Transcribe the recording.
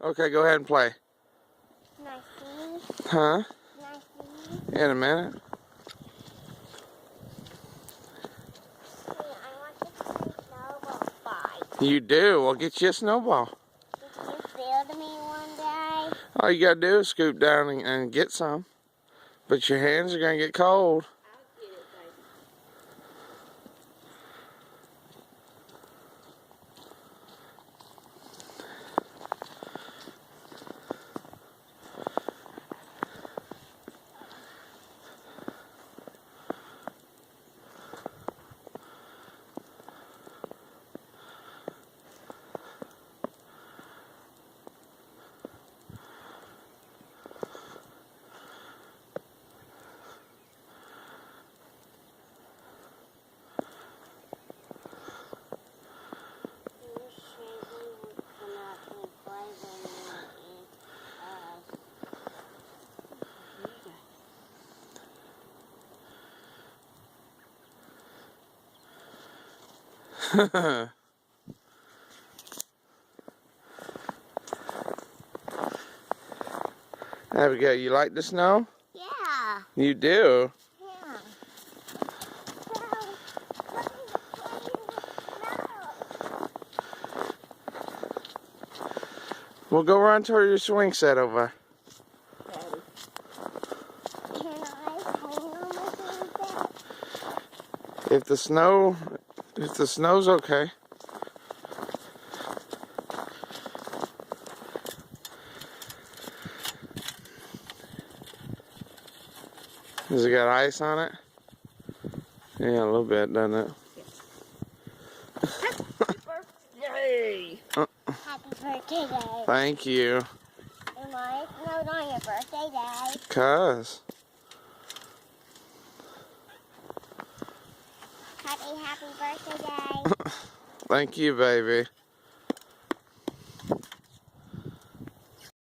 Okay, go ahead and play. Nice to meet you. Huh? Nice to meet you. In a minute. Hey, I want to play snowball fight. You do. We'll get you a snowball. Can you build me one day? All you gotta do is scoop down and get some. But your hands are gonna get cold. I'll get it, baby. Abigail, you like the snow? Yeah. You do? Yeah. Well, go run toward your swing set over. Daddy. Can I play on my swing set? If the snow's okay. Has it got ice on it? Yeah, a little bit, doesn't it? Yay! Happy birthday day. Thank you. And why is it not on your birthday day? 'Cause. Happy birthday day. Thank you, baby.